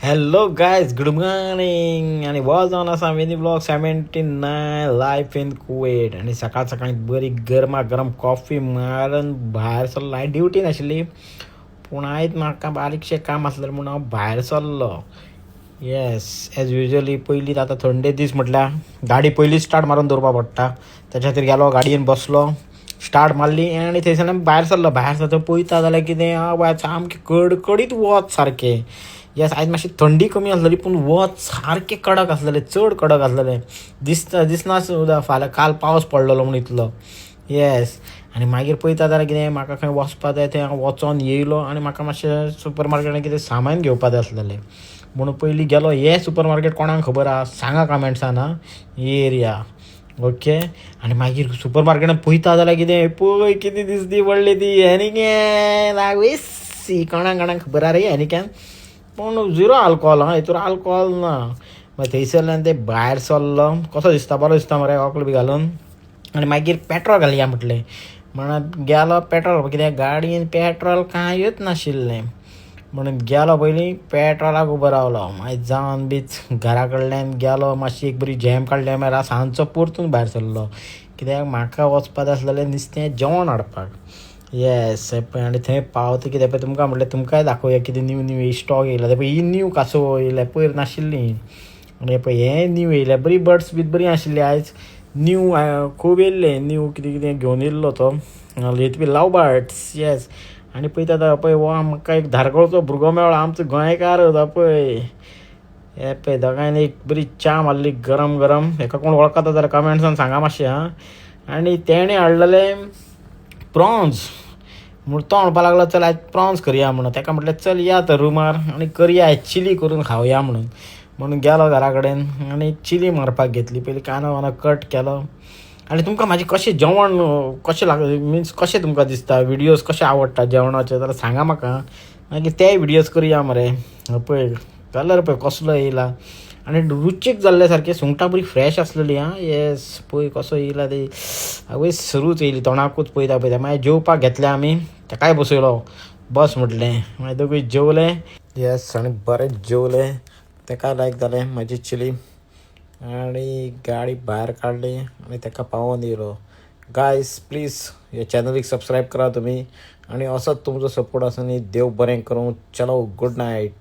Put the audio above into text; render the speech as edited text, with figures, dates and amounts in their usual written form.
Hello guys, good morning आणि was on असा mini blog 79 life in Kuwait. आणि सकाळ सकाळी बरी गरमागरम कॉफी मारून भायर सरलो. हांवें ड्युटी नाशिल्ली पूण आयज म्हाका बारीकशें काम आसलें म्हणून हांव भायर सरलो. येस, एज युजली पयलींच आतां थंडे दीस म्हटल्यार गाडी पयलीच स्टार्ट मारून दवरपा पडटा. त्याच्या खातीर गेलो, गाडयेन बसलो, स्टार्ट मारली आनी थंयसरल्यान भायर सरलो. भायर सरता पळयता जाल्यार कितें बाय सामकें कडकडीत वत सारकें. येस, आयज मातशी थंडी कमी आसलेली पूण वत सारकें कडक आसलेलें, चड कडक आसलेलें. दिसना सुद्दां फाल्यां काल पावस पडलेलो म्हणून इतलो. येस, आनी मागीर पळयता जाल्यार कितें म्हाका खंय वचपा जाय थंय हांव वचोन येयलो आनी म्हाका मातशें सुपर मार्केटान कितें सामान घेवपा जाय आसलेलें म्हणून पयलीं गेलो. हें सुपर मार्केट कोणाक खबर आहा सांगा कमेंट्सान आं, ही एरिया. ओके, आनी मागीर सुपर मार्केटान पळयता जाल्यार कितें पळय कितें दिसती पडली ती हॅनिकॅन. आवयसी कोणाक खबर आहा रे हॅनिकॅन, पूण झिरो अल्कोहोल. हितूर अल्कोहोल ना. मागीर थंयसरल्यान ते भायर सरलो. कसो दिसता, बरो दिसता मरे ओकलो बी घालून. आनी मागीर पेट्रोल घालया म्हटलें म्हणून गेलो पेट्रोल, कित्याक गाडयेन पेट्रोल कांयच नाशिल्लें म्हणून गेलो. पयलीं पेट्रोलाक उबो रावलो. मागीर जावन बीच घरा कडल्यान गेलो, मातशी एक बरी जॅम काडली. मागीर सांजचो परतून भायर सरलो कित्याक म्हाका वचपा जाय आसलेलें नुस्तें जेवण हाडपाक. येस पळय, आनी थंय पावता कितें पळय तुमकां म्हटलें तुमकांय दाखोवया कितें न्यू स्टॉक येयला ते पळय. ही न्यू कासव येयल्या, पयर नाशिल्ली. आनी पळय हें न्यू येयल्या, बरी बर्ड्स बी बरी आशिल्ली. आयज न्यू खूब येयल्ले न्यू कितें कितें घेवन येयल्लो तो. हेत बी लव बर्ड्स. येस, आनी पळयता आतां पळय वो म्हाका एक धारगळचो भुरगो मेळ्ळो, आमचो गोंयकार होता पळय. हे पळय दोगांयनी एक बरी च्या मारली गरम गरम. हेका कोण वळखता जाल्यार कमेंट्सान सांगा मातशें आं. आनी तेणें हाडलेलें प्रॉन्स म्हूण तो म्हणपा लागलो चल आयज प्रॉन्स करया म्हणून. ताका म्हटलें चल या तर रुमार आनी करया आयज चिली करून खावया म्हणून गेलो घरा कडेन आनी चिली मारपाक घेतली. पयलीं कांदो वांदो कट केलो. आनी तुमकां म्हाजें कशें जेवण कशें मिन्स कशें तुमकां दिसता, विडियोज कशें आवडटा जेवणाचे जाल्यार सांगा म्हाका. मागीर तेय विडियोज करया मरे. पळय कलर पळय कसलो येयला आनी रुचीक जाल्ले सारकें. सुंगटां बरी फ्रेश आसलेली आं. येस, पळय कसो येयला ते आवय सरूच येयली तोंडाकूच पळयता. मागीर जेवपाक घेतलें आमी. ताकाय बसयलो, बस म्हटलें. मागीर दोगूय जेवले. येस, आनी बरें जेवले. ताका लायक जालें म्हाजी चिली आनी गाडी भायर काडली आनी ताका पावोवन येयलो. गायज प्लीज ह्या चॅनलीक सबस्क्रायब करा तुमी आनी असोच तुमचो सपोर्ट आसा न्ही. देव बरें करूं. चलो, गुड नायट.